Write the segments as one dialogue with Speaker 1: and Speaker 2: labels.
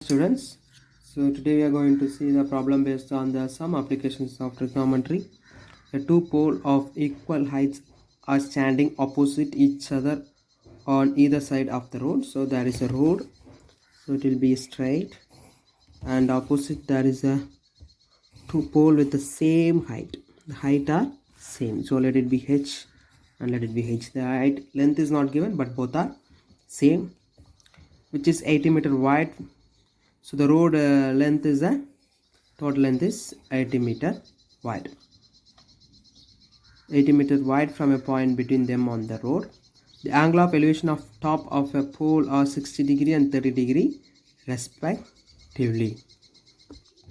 Speaker 1: Students, so today we are going to see the problem based on the some applications of trigonometry. The two poles of equal heights are standing opposite each other on either side of the road. So there is a road, so it will be straight, and opposite there is a two pole with the same height. The height are same, so let it be h and let it be h. The height length is not given, but both are same, which is 80 meter wide. So the road length is a total length is 80 meter wide. 80 meter wide from a point between them on the road. The angle of elevation of top of a pole are 60 degree and 30 degree respectively.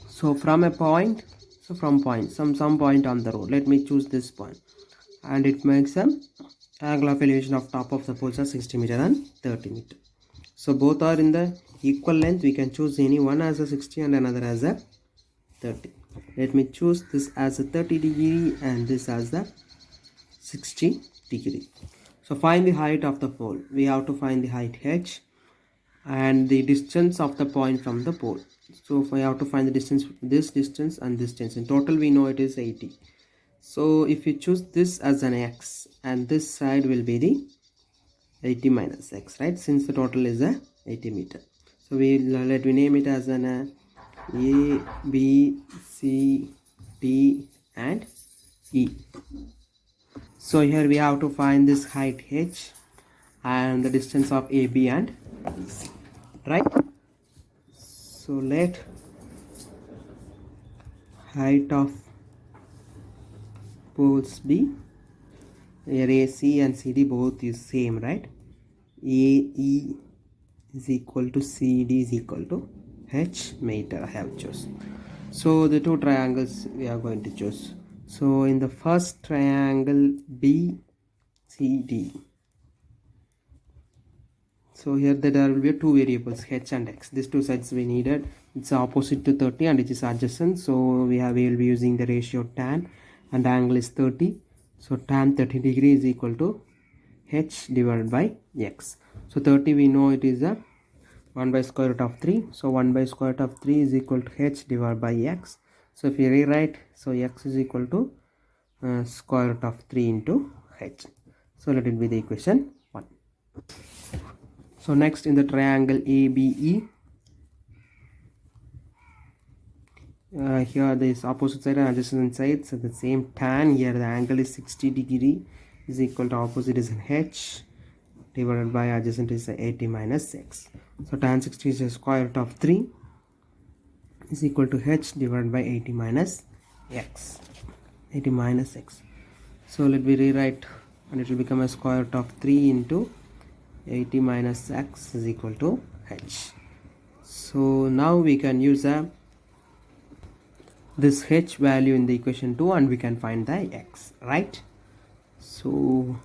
Speaker 1: So from a point, some point on the road. Let me choose this point, and it makes a angle of elevation of top of the poles are 60 meter and 30 meter. So both are in the equal length. We can choose any one as a 60 and another as a 30. Let me choose this as a 30 degree and this as the 60 degree. So find the height of the pole. We have to find the height h and the distance of the point from the pole. So if I have to find the distance, this distance and this distance, in total we know it is 80. So if you choose this as an x and this side will be the 80 minus x, right, since the total is a 80 meter. So we name it as an a, b, c, d and e. So here we have to find this height h and the distance of a, b and c, right? So let height of poles be, here AC and CD both is same, right? AE is equal to CD is equal to H meter. I have chosen. So the two triangles we are going to choose. So in the first triangle BCD, so here there will be two variables H and X. These two sides we needed. It's opposite to 30 and it is adjacent. So we will be using the ratio tan, and angle is 30. So tan 30 degree is equal to h divided by x. So 30 we know it is a 1 by square root of 3. So 1 by square root of 3 is equal to h divided by x. So if you rewrite, so x is equal to square root of 3 into h. So let it be the equation 1. So next in the triangle ABE, here this opposite side and adjacent sides at the same tan. Here the angle is 60 degree is equal to opposite is an h divided by adjacent is 80 minus x. So tan 60 is a square root of 3 is equal to h divided by 80 minus x. 80 minus x. So let me rewrite, and it will become a square root of 3 into 80 minus x is equal to h. So now we can use this h value in the equation 2 and we can find the x, right? So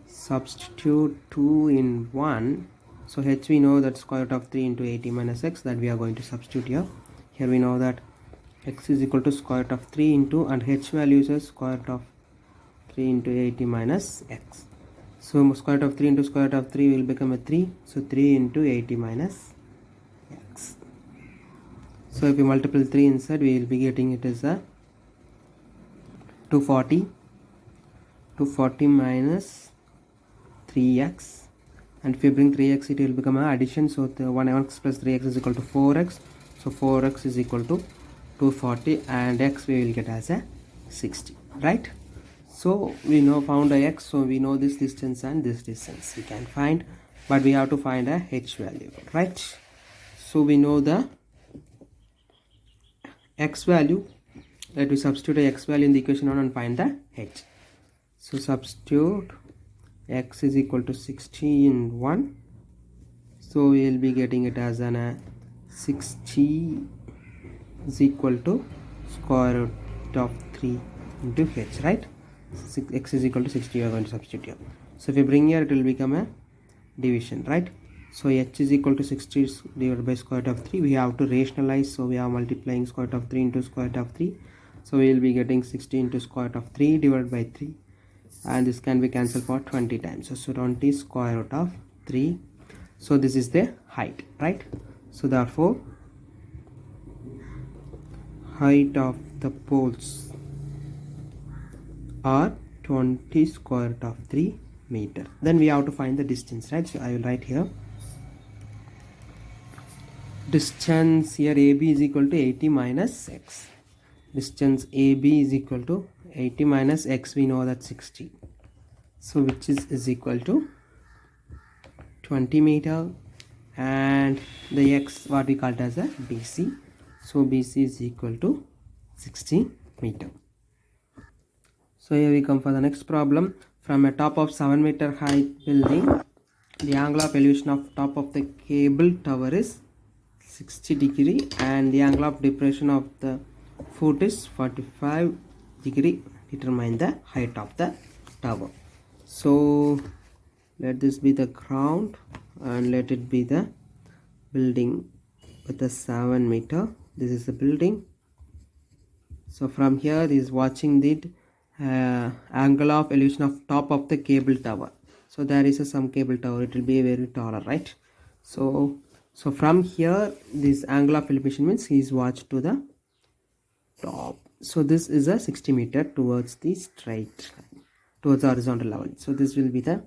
Speaker 1: substitute 2 in 1. So h we know that square root of 3 into 80 minus x, that we are going to substitute here. Here we know that x is equal to square root of 3 into, and h value is square root of 3 into 80 minus x. So square root of 3 into square root of 3 will become a 3. So 3 into 80 minus x. So if you multiply 3 inside, we will be getting it as a 240. 240 minus 3x, and if you bring 3x it will become an addition. So the 1x plus 3x is equal to 4x. So 4x is equal to 240 and x we will get as a 60, right? So we know found a x, so we know this distance and this distance we can find, but we have to find a h value, right? So we know the x value. Let me substitute a x value in the equation 1 and find the h. So substitute x is equal to 60 in 1. So we will be getting it as an 60 is equal to square root of 3 into h, right? X is equal to 60 we are going to substitute here. So if you bring here, it will become a division, right? So h is equal to 60 divided by square root of 3. We have to rationalize, so we are multiplying square root of 3 into square root of 3. So we will be getting 60 into square root of 3 divided by 3, and this can be cancelled for 20 times. So 20 square root of 3. So this is the height, right? So therefore height of the poles are 20 square root of 3 meter. Then we have to find the distance, right? So I will write here distance here AB is equal to 80 minus x. Distance AB is equal to 80 minus x, we know that 60. So which is equal to 20 meter, and the x what we called as a BC. So BC is equal to 60 meter. So here we come for the next problem. From a top of 7 meter height building, the angle of elevation of top of the cable tower is 60 degree and the angle of depression of the foot is 45 degree. Determine the height of the tower. So let this be the ground and let it be the building with the 7 meter. This is the building. So from here this is watching the angle of elevation of top of the cable tower. So there is some cable tower, it will be very taller, right? So from here this angle of elevation means he is watched to the top. So this is a 60 meter towards the straight line, towards the horizontal level. So this will be the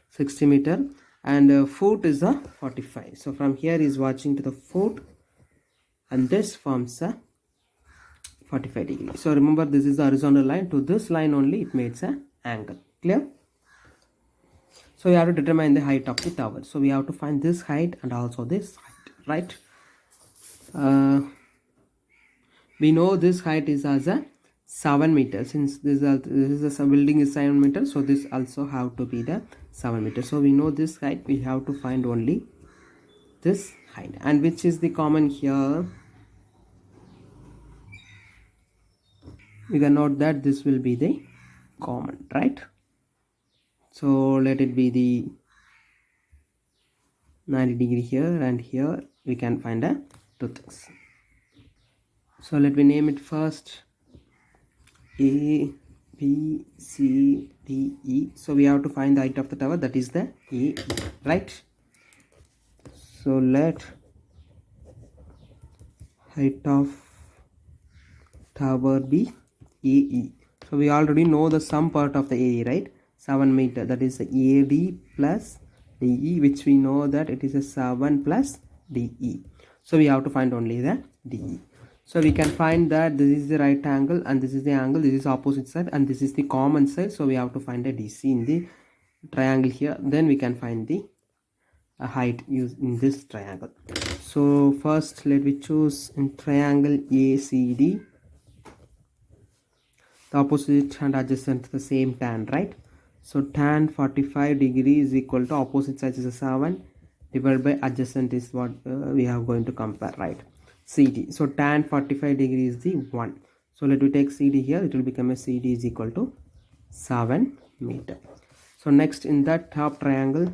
Speaker 1: 60 meter and foot is a 45. So from here is watching to the foot and this forms a 45 degree. So remember this is the horizontal line, to this line only it makes an angle. Clear? So we have to determine the height of the tower. So we have to find this height and also this height, right? We know this height is as a 7 meters. Since this is a building is 7 meters, so this also have to be the 7 meters. So we know this height, we have to find only this height, and which is the common here. We can note that this will be the common, right? So let it be the 90 degree here, and here we can find a two things. So let me name it first A, B, C, D, E. So we have to find the height of the tower, that is the A, right? So let height of tower be AE. So we already know the sum part of the AE, right? 7 meter, that is AD plus DE, which we know that it is a 7 plus DE. So we have to find only the DE. So we can find that this is the right angle and this is the angle, this is opposite side and this is the common side. So we have to find a DC in the triangle here. Then we can find the height used in this triangle. So first let me choose in triangle ACD. The opposite and adjacent the same tan, right? So tan 45 degree is equal to opposite side is a 7 divided by adjacent is what we are going to compare, right? CD. So tan 45 degree is the 1. So let me take CD here. It will become a CD is equal to 7 meter. So next in that top triangle,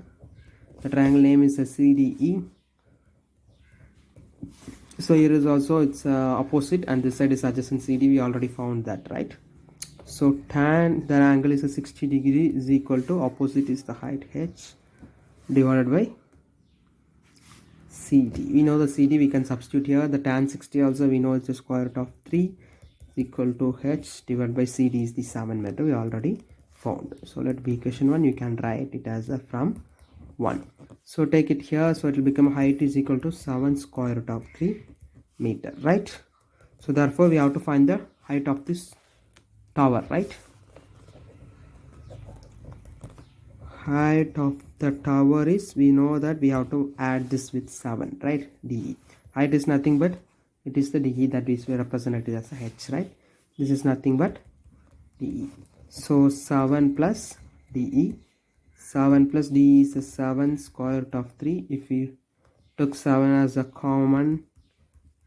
Speaker 1: the triangle name is a CDE. So here is also its opposite and this side is adjacent CD. We already found that, right? So tan the angle is a 60 degree is equal to opposite is the height H divided by CD. We know the CD, we can substitute here. The tan 60 also we know it's the square root of 3 is equal to H divided by CD is the 7 meter. We already found. So let be equation 1. You can write it as a from 1. So take it here. So it will become height is equal to 7 square root of 3 meter, right? So therefore we have to find the height of this tower, right? Height of the tower is, we know that we have to add this with 7, right? DE. Height is nothing but it is the DE that is represented as a H, right? This is nothing but DE. So 7 plus DE. 7 plus DE is a 7 square root of 3. If we took 7 as a common,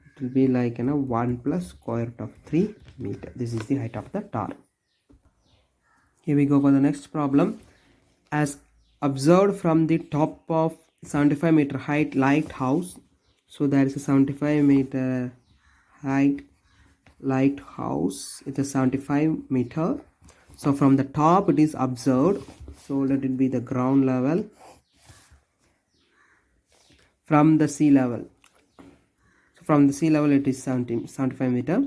Speaker 1: it will be like 1 plus square root of 3 meter. This is the height of the tower. Here we go for the next problem. As observed from the top of 75 meter height lighthouse. So there is a 75 meter height lighthouse. It's a 75 meter. So from the top it is observed. So let it be the ground level from the sea level. from the sea level it is 75 meter,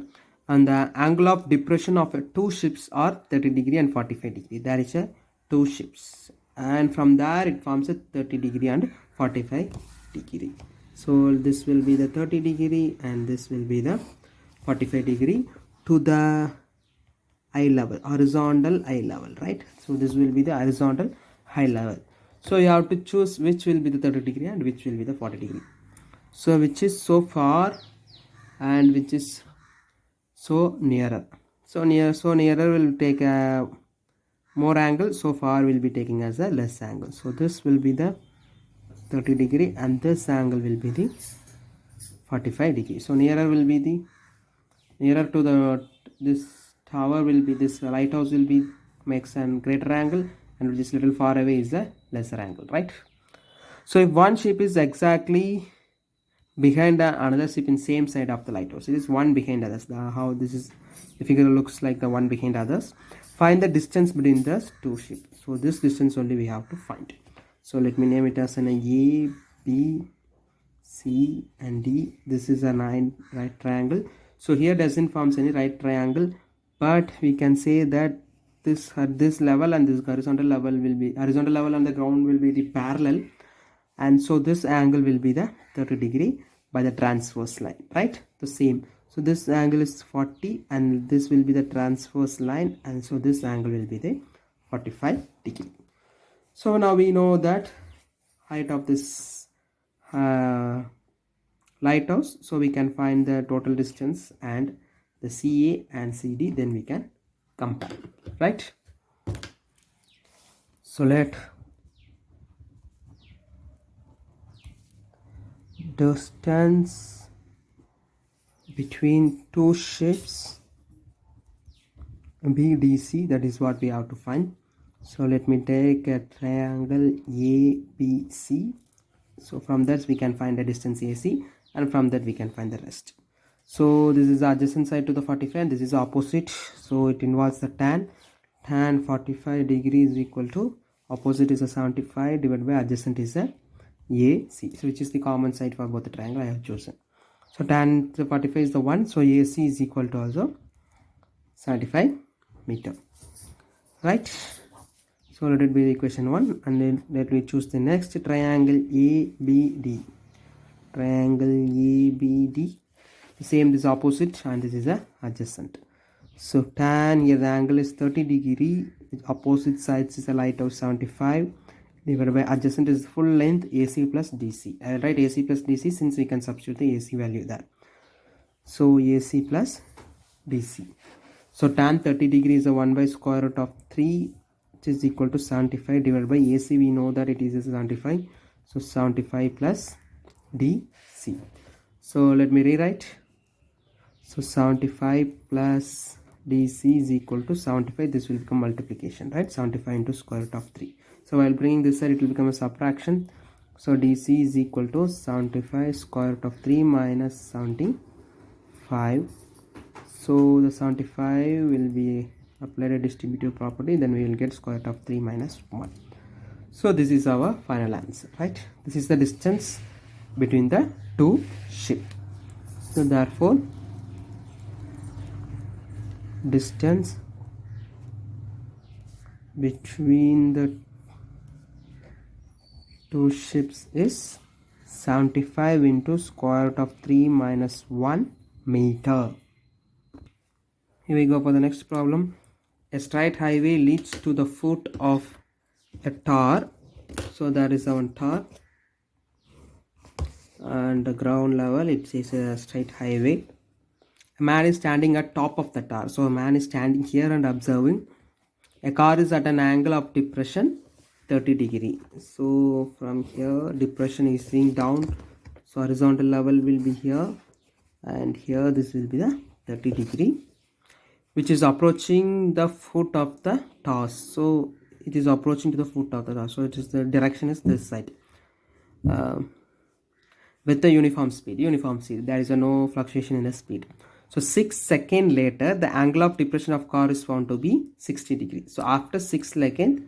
Speaker 1: and the angle of depression of two ships are 30 degree and 45 degree. There is a two ships, and from there it forms a 30 degree and 45 degree. So this will be the 30 degree and this will be the 45 degree to the eye level, horizontal eye level, right? So this will be the horizontal eye level. So you have to choose which will be the 30 degree and which will be the 40 degree. So which is so far and which is so nearer. So nearer will take a more angle, so far will be taking as a less angle. So this will be the 30 degree and this angle will be the 45 degree. So nearer will be the nearer to the this tower will be this lighthouse will be makes a greater angle, and which is little far away is a lesser angle, right? So if one ship is exactly behind another ship in same side of the lighthouse, it is one behind others. How this is the figure looks like the one behind others. Find the distance between the two ships. So this distance only we have to find. So let me name it as an A, B, C and D. This is a right triangle. So here doesn't forms any right triangle, but we can say that this at this level and this horizontal level will be horizontal level on the ground will be the parallel, and so this angle will be the 30 degree by the transverse line, right? The same. So this angle is 40 and this will be the transverse line, and so this angle will be the 45 degree. So now we know that height of this lighthouse, so we can find the total distance and the CA and CD, then we can compare, right? So let distance between two ships be DC, that is what we have to find. So let me take a triangle ABC. So from that we can find the distance AC, and from that we can find the rest. So this is the adjacent side to the 45 and this is opposite, so it involves the tan 45 degrees is equal to opposite is a 75 divided by adjacent is a AC, so which is the common side for both the triangle I have chosen. So tan 45 is the 1, so AC is equal to also 75 meter, right? So let it be the equation 1, and then let me choose the next triangle ABD. Triangle ABD, the same, this opposite and this is a adjacent. So tan, here the angle is 30 degree, opposite sides is a lighthouse 75 divided by adjacent is full length AC plus DC. I will write AC plus DC since we can substitute the AC value there. So AC plus DC. So tan 30 degree is a 1 by square root of 3, which is equal to 75 divided by AC. We know that it is 75. So 75 plus DC. So let me rewrite. So 75 plus DC is equal to 75. This will become multiplication, right? 75 into square root of 3. So while bringing this side, it will become a subtraction. So DC is equal to 75 square root of 3 minus 75. So the 75 will be applied a distributive property, then we will get square root of 3 minus 1. So this is our final answer, right? This is the distance between the two ships. So therefore distance between the two ships is 75 into square root of 3 minus 1 meter. Here we go for the next problem. A straight highway leads to the foot of a tower. So that is our tower, and the ground level it says a straight highway. A man is standing at top of the tower. So a man is standing here and observing. A car is at an angle of depression 30 degree. So from here depression is being down. So horizontal level will be here, and here this will be the 30 degree, which is approaching the foot of the tower. So it is approaching to the foot of the tower. So it is the direction is this side. With the uniform speed, there is no fluctuation in the speed. So 6 seconds later, the angle of depression of car is found to be 60 degrees. So after 6 seconds,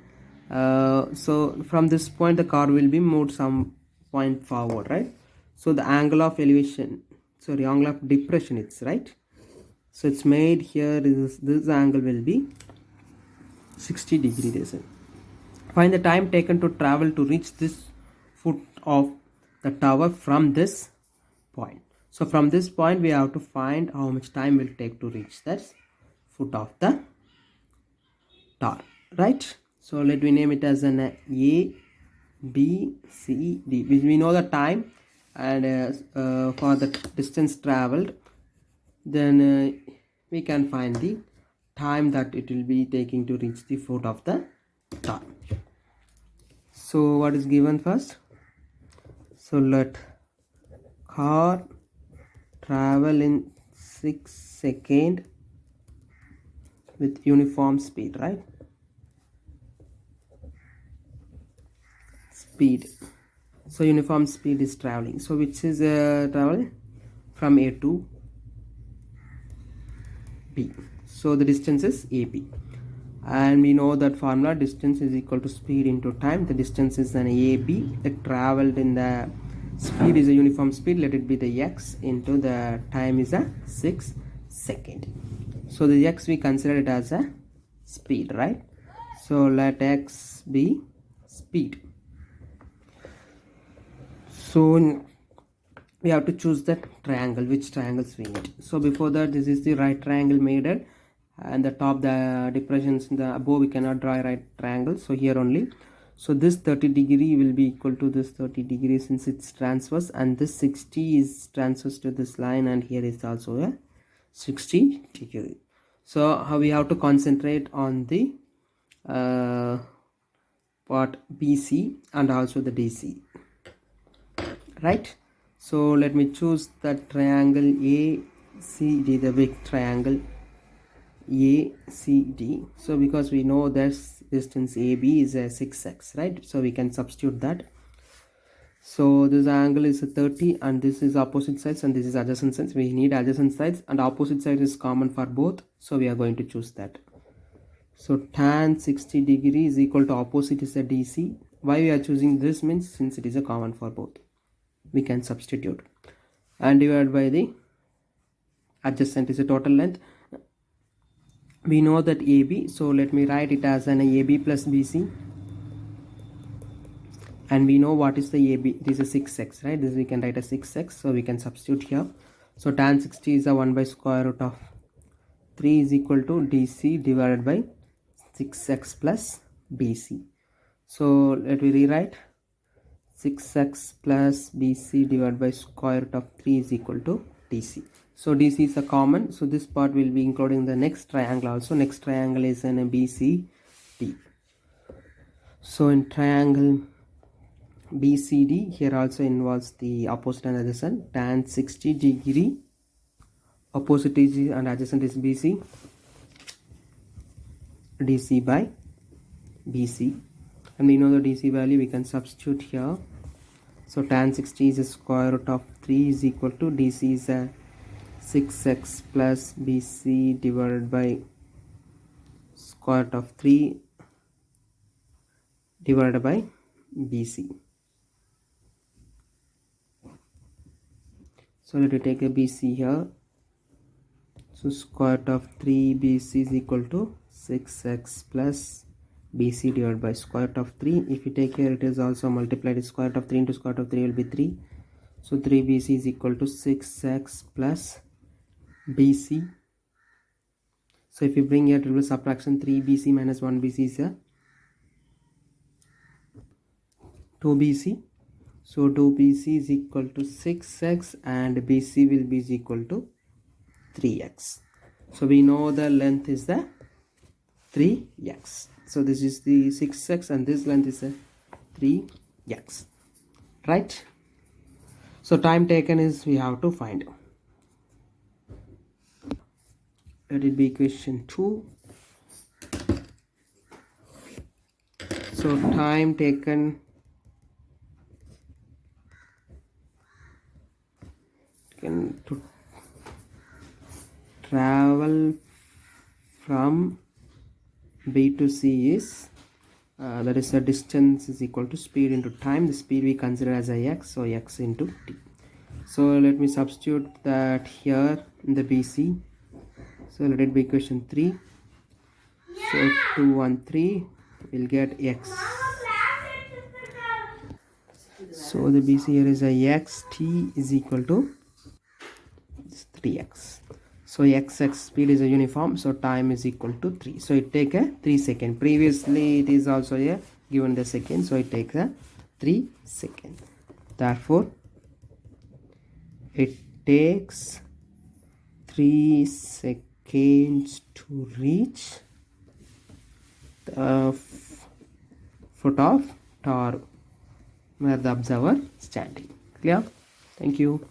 Speaker 1: so from this point the car will be moved some point forward, right? So the angle of elevation sorry, angle of depression, it's right. So it's made here is this angle will be 60 degree, they said. Find the time taken to travel to reach this foot of the tower from this point. So from this point we have to find how much time will take to reach that foot of the tower, right? So let me name it as an A, B, C, D. We know the time, and for the distance traveled, then we can find the time that it will be taking to reach the foot of the tower. So what is given first? So let car travel in 6 seconds with uniform speed, right? Speed. So uniform speed is traveling. So which is travel from A to B. So the distance is AB. And we know that formula, distance is equal to speed into time. The distance is an AB. The traveled in the speed is a uniform speed. Let it be the x into the time is a 6 seconds. So the x we consider it as a speed, right? So let x be speed. So we have to choose the triangle, which triangles we need. So before that, this is the right triangle made it, and the top, the depressions in the above, we cannot draw a right triangle, so here only. So this 30 degree will be equal to this 30 degree since it's transverse, and this 60 is transverse to this line, and here is also a 60 degree. So how we have to concentrate on the part BC and also the DC, right? So let me choose the triangle ACD, the big triangle ACD. So because we know this distance AB is a 6x, right? So we can substitute that. So this angle is a 30, and this is opposite sides, and this is adjacent sides. We need adjacent sides, and opposite side is common for both, so we are going to choose that. So tan 60 degree is equal to opposite is a DC. Why we are choosing this means since it is a common for both, we can substitute, and divide by the adjacent is a total length. We know that AB, so let me write it as an AB plus BC, and we know what is the AB. This is 6x, right? This we can write as 6x, so we can substitute here. So tan 60 is a 1 by square root of 3 is equal to DC divided by 6x plus BC. So let me rewrite 6x plus BC divided by square root of 3 is equal to DC. So DC is a common, so this part will be including the next triangle also. Next triangle is an BCD. So in triangle BCD, here also involves the opposite and adjacent. Tan 60 degree, opposite is and adjacent is BC, DC by BC, and we know the DC value, we can substitute here. So tan 60 is a square root of 3 is equal to DC is a 6x plus BC divided by square root of 3 divided by BC. So let me take a BC here. So square root of 3 BC is equal to 6x plus BC divided by square root of 3. If you take here, it is also multiplied. Square root of 3 into square root of 3 will be 3. So 3 BC is equal to 6x plus BC. So if you bring here, it will be subtraction. 3 BC minus 1 BC is a 2 BC. So 2 BC is equal to 6x, and BC will be is equal to 3x. So we know the length is the 3x. So this is the 6x, and this length is a 3x, right? So time taken is we have to find. Let it be equation 2. So time taken to travel from B to C is that is the distance is equal to speed into time. The speed we consider as a x, so x into t. So let me substitute that here in the BC. So let it be equation 3. So 2 1 3 will get x. So the BC here is a x, t is equal to 3x. So x speed is a uniform, so time is equal to 3. So it take a 3 second. Previously it is also a given the second, so it takes a 3 second. Therefore it takes 3 seconds to reach the foot of tower where the observer standing. Clear? Thank you.